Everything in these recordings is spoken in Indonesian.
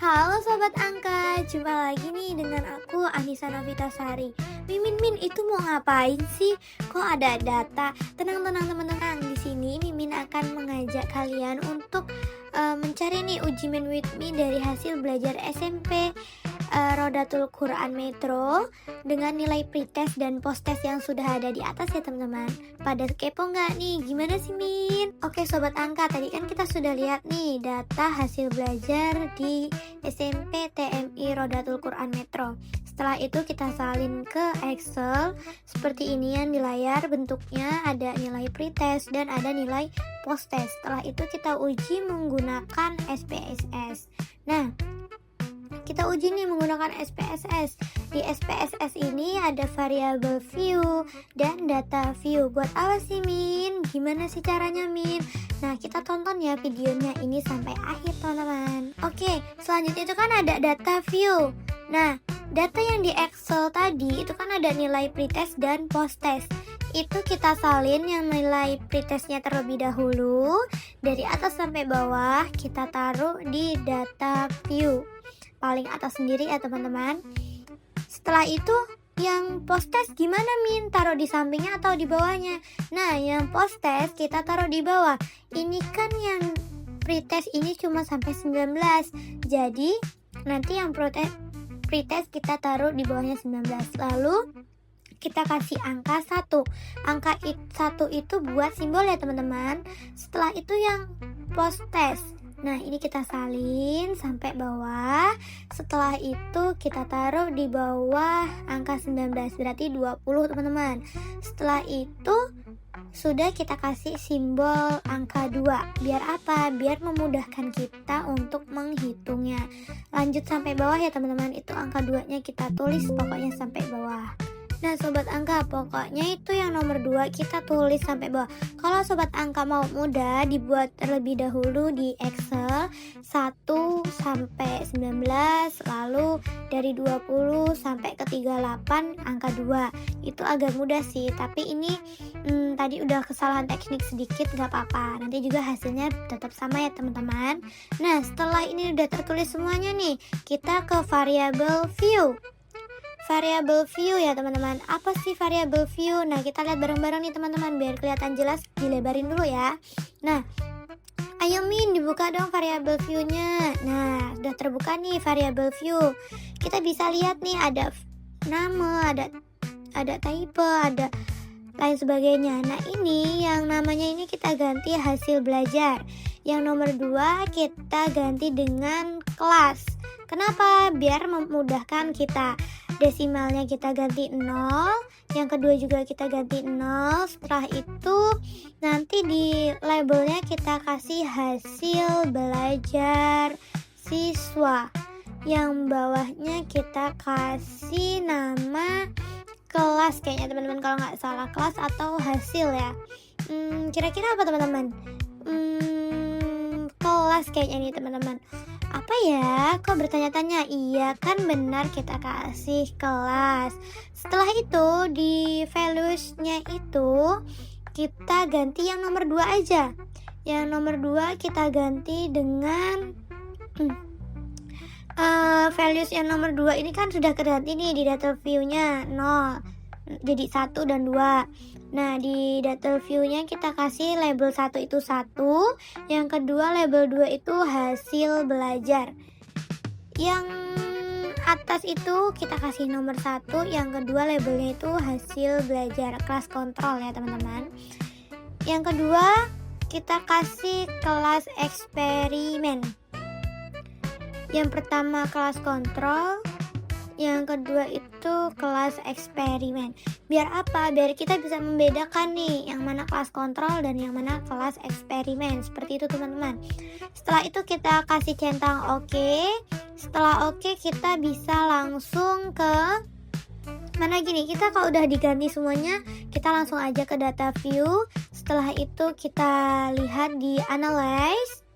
Halo Sobat Angka, jumpa lagi nih dengan aku Anissa Novitasari. Mimin itu mau ngapain sih? Kok ada data? Tenang teman-teman. Di sini Mimin akan mengajak kalian untuk mencari nih uji Min with Me dari hasil belajar SMP Rodatul Quran Metro dengan nilai pretest dan posttest yang sudah ada di atas ya teman-teman. Pada kepo nggak nih? Gimana sih Min? Oke Sobat Angka, tadi kan kita sudah lihat nih data hasil belajar di SMP TMI Rodatul Quran Metro. Setelah itu kita salin ke Excel seperti ini yang di layar, bentuknya ada nilai pretest dan ada nilai posttest. Setelah itu kita uji menggunakan SPSS. Nah, kita uji nih menggunakan SPSS. Di SPSS ini ada variable view dan data view. Buat apa sih Min? Gimana sih caranya Min? Nah, kita tonton ya videonya ini sampai akhir teman-teman. Oke, selanjutnya itu kan ada data view. Nah, data yang di Excel tadi itu kan ada nilai pretest dan posttest. Itu kita salin yang nilai pretestnya terlebih dahulu. Dari atas sampai bawah kita taruh di data view paling atas sendiri ya teman-teman. Setelah itu yang posttest gimana Min? Taruh di sampingnya atau di bawahnya? Nah, yang posttest kita taruh di bawah. Ini kan yang pretest ini cuma sampai 19. Jadi nanti yang pretest kita taruh di bawahnya 19. Lalu kita kasih angka 1. Angka 1 itu buat simbol ya teman-teman. Setelah itu yang posttest. Nah, ini kita salin sampai bawah. Setelah itu kita taruh di bawah angka 19, berarti 20 teman-teman. Setelah itu sudah kita kasih simbol angka 2. Biar apa? Biar memudahkan kita untuk menghitungnya. Lanjut sampai bawah ya teman-teman. Itu angka 2-nya kita tulis pokoknya sampai bawah. Nah Sobat Angka, pokoknya itu yang nomor 2 kita tulis sampai bawah. Kalau Sobat Angka mau mudah, dibuat terlebih dahulu di Excel 1 sampai 19, lalu dari 20 sampai ke 38 angka 2. Itu agak mudah sih, tapi ini tadi udah kesalahan teknik sedikit, gak apa-apa. Nanti juga hasilnya tetap sama ya teman-teman. Nah, setelah ini udah tertulis semuanya nih, kita ke variable view. Variable view ya teman-teman. Apa sih variable view? Nah, kita lihat bareng-bareng nih teman-teman biar kelihatan jelas. Dilebarin dulu ya. Nah, ayo Min, dibuka dong variable view-nya. Nah, udah terbuka nih variable view. Kita bisa lihat nih ada nama, ada type, ada lain sebagainya. Nah, ini yang namanya ini kita ganti hasil belajar. Yang nomor 2 kita ganti dengan kelas. Kenapa? Biar memudahkan kita. Desimalnya kita ganti 0, yang kedua juga kita ganti 0. Setelah itu nanti di labelnya kita kasih hasil belajar siswa. Yang bawahnya kita kasih nama kelas kayaknya teman-teman, kalau nggak salah kelas atau hasil ya. Kira-kira apa teman-teman? Kelas kayaknya nih teman-teman. Apa ya? Kok bertanya-tanya? Iya kan benar, kita kasih kelas. Setelah itu di values-nya itu kita ganti yang nomor 2 aja. Yang nomor 2 kita ganti dengan values yang nomor 2 ini kan sudah keganti nih di data view-nya 0. Jadi 1 dan 2. Nah, di data view-nya kita kasih label 1 itu 1, yang kedua label 2 itu hasil belajar. Yang atas itu kita kasih nomor 1, yang kedua labelnya itu hasil belajar, kelas kontrol ya teman-teman. Yang kedua kita kasih kelas eksperimen. Yang pertama kelas kontrol, yang kedua itu kelas eksperimen. Biar apa? Biar kita bisa membedakan nih yang mana kelas kontrol dan yang mana kelas eksperimen. Seperti itu teman-teman. Setelah itu kita kasih centang oke. Setelah oke kita bisa langsung ke mana gini. Kita kalau udah diganti semuanya, kita langsung aja ke data view. Setelah itu kita lihat di analyze.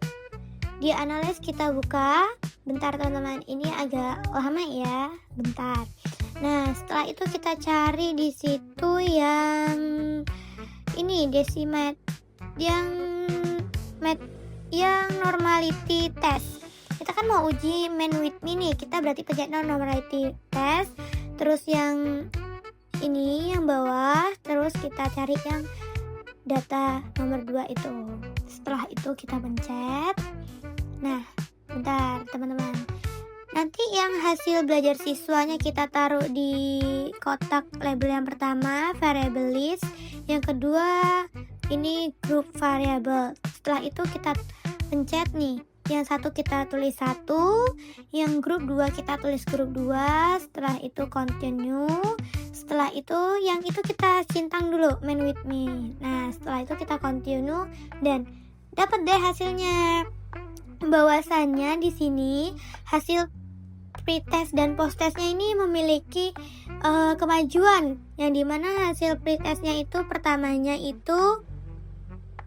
Di analyze kita buka. Bentar teman-teman, ini agak lama ya, bentar. Nah, setelah itu kita cari di situ yang ini decimat, yang normality test. kita kan mau uji main with me nih, kita berarti pencet enumerate test, terus yang ini yang bawah, terus kita cari yang data nomor 2 itu. Setelah itu kita pencet. Nah, bentar teman-teman. Nanti yang hasil belajar siswanya kita taruh di kotak label yang pertama, variable list. Yang kedua, ini group variable. Setelah itu kita pencet nih. Yang satu kita tulis 1, yang grup 2 kita tulis grup 2, setelah itu continue, setelah itu yang itu kita centang dulu main with me. Nah, setelah itu kita continue dan dapat deh hasilnya. Bahwasannya di sini hasil pretest dan posttestnya ini memiliki kemajuan, yang dimana hasil pretestnya itu pertamanya itu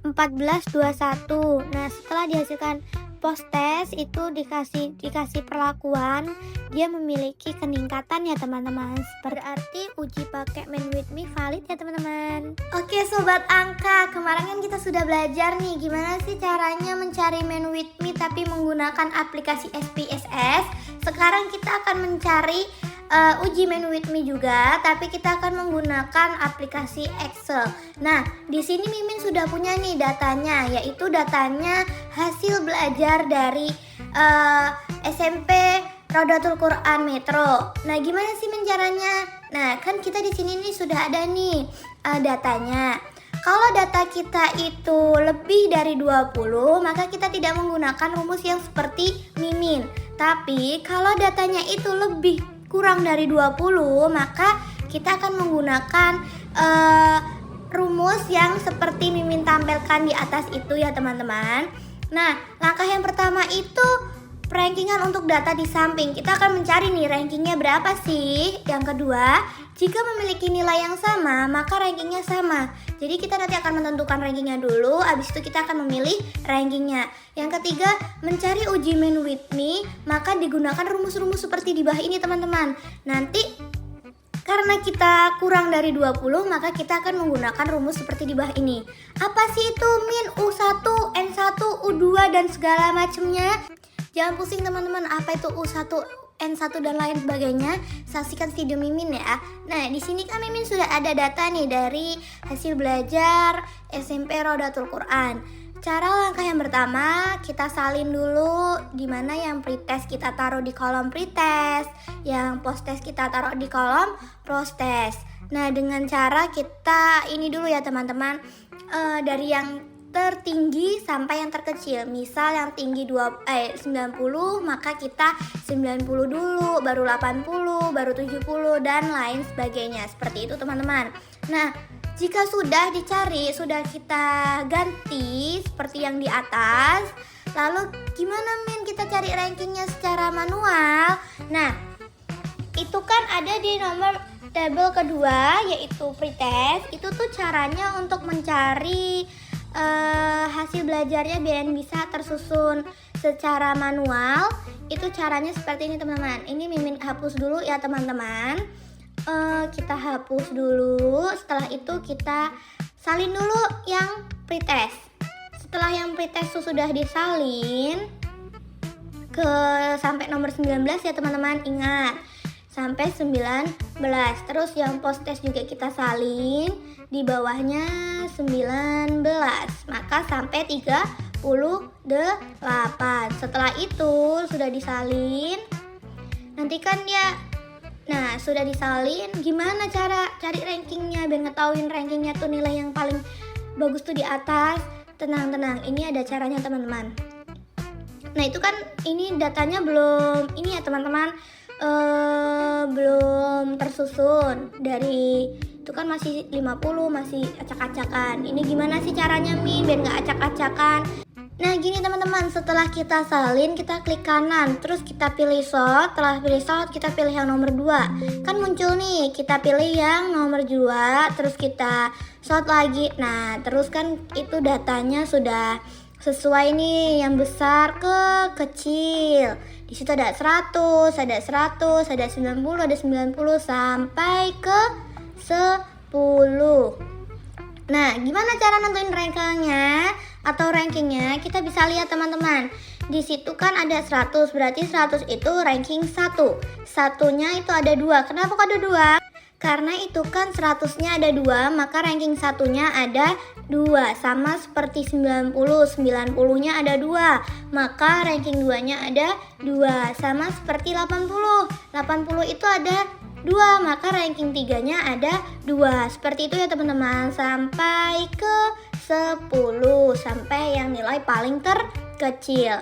1421. Nah, setelah dihasilkan post-test itu dikasih perlakuan, dia memiliki peningkatan ya teman-teman. Berarti uji pakai main with me valid ya teman-teman. Oke sobat angka, kemarin kan kita sudah belajar nih gimana sih caranya mencari main with me tapi menggunakan aplikasi SPSS. Sekarang kita akan mencari uji main with me juga, tapi kita akan menggunakan aplikasi Excel. Nah, di sini Mimin sudah punya nih datanya, yaitu datanya hasil belajar dari SMP Rodatul Quran Metro. Nah, gimana sih caranya? Nah, kan kita di sini nih sudah ada nih datanya. Kalau data kita itu lebih dari 20, maka kita tidak menggunakan rumus yang seperti Mimin. Tapi kalau datanya itu lebih kurang dari 20, maka kita akan menggunakan rumus yang seperti Mimin tampilkan di atas itu ya teman-teman. Nah, langkah yang pertama itu rankingan untuk data di samping. Kita akan mencari nih rankingnya berapa sih. Yang kedua, jika memiliki nilai yang sama, maka rankingnya sama. Jadi kita nanti akan menentukan rankingnya dulu, habis itu kita akan memilih rankingnya. Yang ketiga, mencari uji main with me, maka digunakan rumus-rumus seperti di bawah ini teman-teman. Nanti karena kita kurang dari 20, maka kita akan menggunakan rumus seperti di bawah ini. Apa sih itu min, U1, N1, U2 dan segala macamnya? Jangan pusing teman-teman, apa itu U1, N1 dan lain sebagainya. Saksikan video Mimin ya. Nah, di sini kan Mimin sudah ada data nih dari hasil belajar SMP Rodatul Quran. Cara langkah yang pertama, kita salin dulu dimana yang pretest kita taruh di kolom pretest, yang posttest kita taruh di kolom posttest. Nah, dengan cara kita ini dulu ya teman-teman, dari yang tertinggi sampai yang terkecil. Misal yang tinggi 90, maka kita 90 dulu, baru 80, baru 70 dan lain sebagainya. Seperti itu teman-teman. Nah, jika sudah dicari, sudah kita ganti seperti yang di atas, lalu gimana Min kita cari rankingnya secara manual? Nah, itu kan ada di nomor tabel kedua, yaitu pretest. Itu tuh caranya untuk mencari hasil belajarnya biar bisa tersusun secara manual. Itu caranya seperti ini teman-teman. Ini Mimin hapus dulu ya teman-teman. Kita hapus dulu. Setelah itu kita salin dulu yang pretest. Setelah yang pretest sudah disalin ke sampai nomor 19 ya teman-teman, ingat sampai 19. Terus yang posttest juga kita salin, di bawahnya 19, maka sampai 38. Setelah itu sudah disalin, nanti kan ya. Nah, sudah disalin, gimana cara cari rankingnya biar ngetahuin rankingnya tuh nilai yang paling bagus tuh di atas? Tenang, ini ada caranya teman-teman. Nah, itu kan ini datanya belum ini ya teman-teman, belum tersusun. Dari itu kan masih 50, masih acak-acakan. Ini gimana sih caranya Min biar nggak acak-acakan? Nah gini teman-teman, setelah kita salin kita klik kanan, terus kita pilih sort. Setelah pilih sort kita pilih yang nomor 2. Kan muncul nih, kita pilih yang nomor 2, terus kita sort lagi. Nah terus kan itu datanya sudah sesuai nih, yang besar ke kecil. Di situ ada 100, ada 100, ada 90, ada 90 sampai ke 10. Nah, gimana cara nentuin rankingnya atau rankingnya? Kita bisa lihat teman-teman. Di situ kan ada 100, berarti 100 itu ranking 1. Satunya itu ada 2. Kenapa kok ada 2? Karena itu kan 100-nya ada 2, maka ranking satunya ada 2. Sama seperti 90, 90-nya ada 2, maka ranking 2-nya ada 2. Sama seperti 80, 80 itu ada 2, maka ranking 3-nya ada 2. Seperti itu ya teman-teman, sampai ke 10, sampai yang nilai paling terkecil.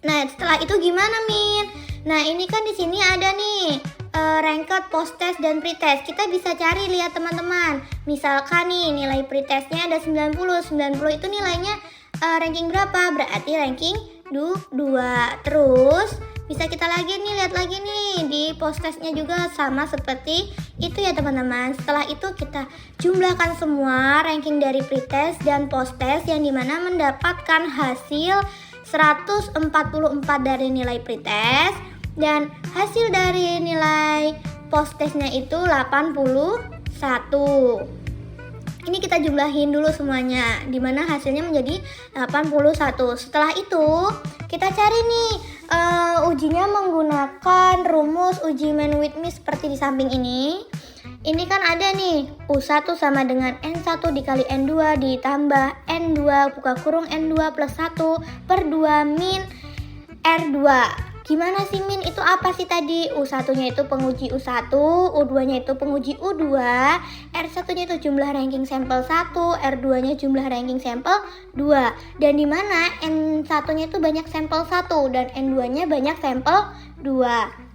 Nah, setelah itu gimana, Min? Nah, ini kan di sini ada nih ranked, post test, dan pretest. Kita bisa cari, lihat teman-teman. Misalkan nih nilai pretestnya ada 90. 90 itu nilainya ranking berapa? Berarti ranking 2. Terus bisa kita lagi nih, lihat lagi nih di post testnya juga sama seperti itu ya teman-teman. Setelah itu kita jumlahkan semua ranking dari pretest dan post test yang dimana mendapatkan hasil 144 dari nilai pretest dan hasil dari nilai post testnya itu 81. Ini kita jumlahin dulu semuanya, dimana hasilnya menjadi 81. Setelah itu kita cari nih ujinya menggunakan rumus uji main with me seperti di samping ini. Ini kan ada nih U1 sama dengan N1 dikali N2 ditambah N2 buka kurung N2 plus 1 per 2 min R2. Gimana sih, Min? Itu apa sih tadi? U1-nya itu penguji U1, U2-nya itu penguji U2, R1-nya itu jumlah ranking sampel 1, R2-nya jumlah ranking sampel 2. Dan di mana N1-nya itu banyak sampel 1 dan N2-nya banyak sampel 2.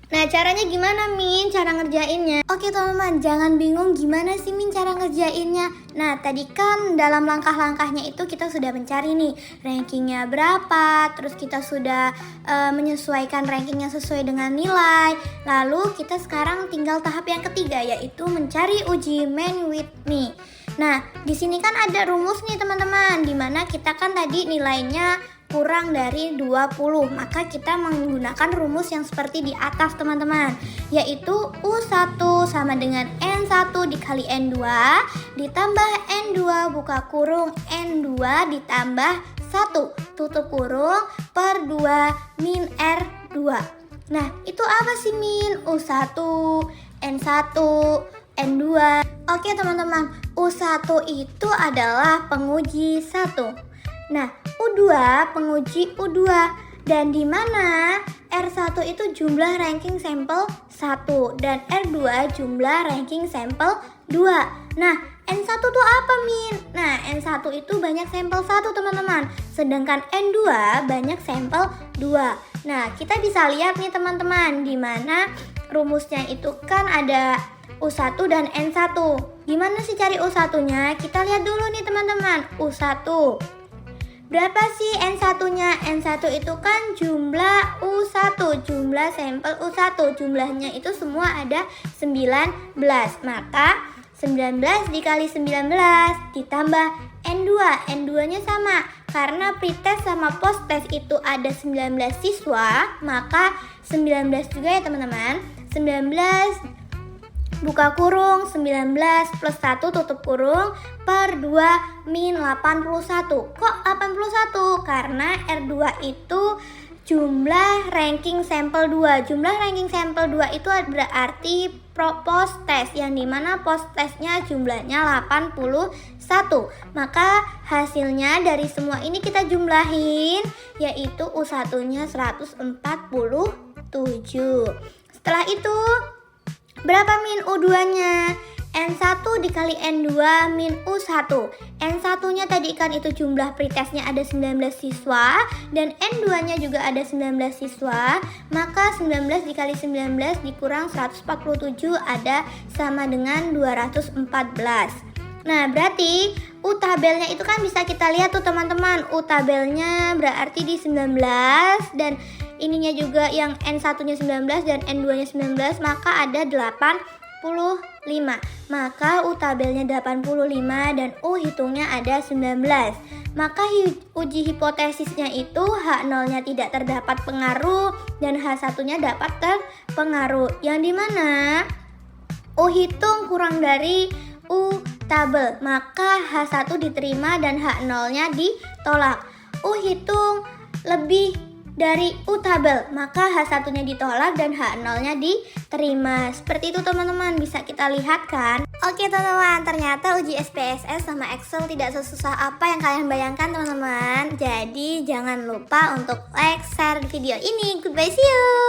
Nah, caranya gimana, Min? Cara ngerjainnya? Oke, teman-teman, jangan bingung gimana sih, Min, cara ngerjainnya. Nah, tadi kan dalam langkah-langkahnya itu kita sudah mencari nih rankingnya berapa, terus kita sudah menyesuaikan rankingnya sesuai dengan nilai. Lalu kita sekarang tinggal tahap yang ketiga, yaitu mencari uji main with me. Nah, di sini kan ada rumus nih, teman-teman, dimana kita kan tadi nilainya kurang dari 20, maka kita menggunakan rumus yang seperti di atas teman-teman, yaitu U1 sama dengan N1 dikali N2 ditambah N2 buka kurung N2 ditambah 1 tutup kurung per 2 min R2. Nah, itu apa sih, Min? U1, N1, N2. Oke teman-teman, U1 itu adalah penguji 1. Nah, U2 penguji U2, dan di mana R1 itu jumlah ranking sampel 1 dan R2 jumlah ranking sampel 2. Nah, N1 tuh apa, Min? Nah, N1 itu banyak sampel 1 teman-teman, sedangkan N2 banyak sampel 2. Nah, kita bisa lihat nih teman-teman, di mana rumusnya itu kan ada U1 dan N1. Gimana sih cari U1-nya? Kita lihat dulu nih teman-teman, U1. Berapa sih N1-nya? N1 itu kan jumlah U1, jumlah sampel U1. Jumlahnya itu semua ada 19. Maka 19 dikali 19 ditambah N2. N2-nya sama. Karena pretest sama post test itu ada 19 siswa, maka 19 juga ya teman-teman. 19 buka kurung 19 plus 1 tutup kurung per 2 min 81. Kok 81? Karena R2 itu jumlah ranking sampel 2. Jumlah ranking sampel 2 itu berarti post test, yang dimana post testnya jumlahnya 81. Maka hasilnya dari semua ini kita jumlahin, yaitu U1-nya 147. Setelah itu berapa, Min, U2-nya? N1 dikali N2 min U1. N1-nya tadi kan itu jumlah pretestnya ada 19 siswa dan N2-nya juga ada 19 siswa. Maka 19 dikali 19 dikurang 147 ada sama dengan 214. Nah, berarti U tabelnya itu kan bisa kita lihat tuh teman-teman. U tabelnya berarti di 19 dan ininya juga yang N1-nya 19 dan N2-nya 19, maka ada 85. Maka U tabelnya 85 dan U hitungnya ada 19. Maka uji hipotesisnya itu H0-nya tidak terdapat pengaruh dan H1-nya dapat terpengaruh. Yang dimana U hitung kurang dari U tabel, maka H1 diterima dan H0-nya ditolak. U hitung lebih dari U tabel, maka H1-nya ditolak dan H0-nya diterima. Seperti itu teman-teman, bisa kita lihat kan? Oke teman-teman, ternyata uji SPSS sama Excel tidak sesusah apa yang kalian bayangkan teman-teman. Jadi jangan lupa untuk like, share video ini. Goodbye, see you!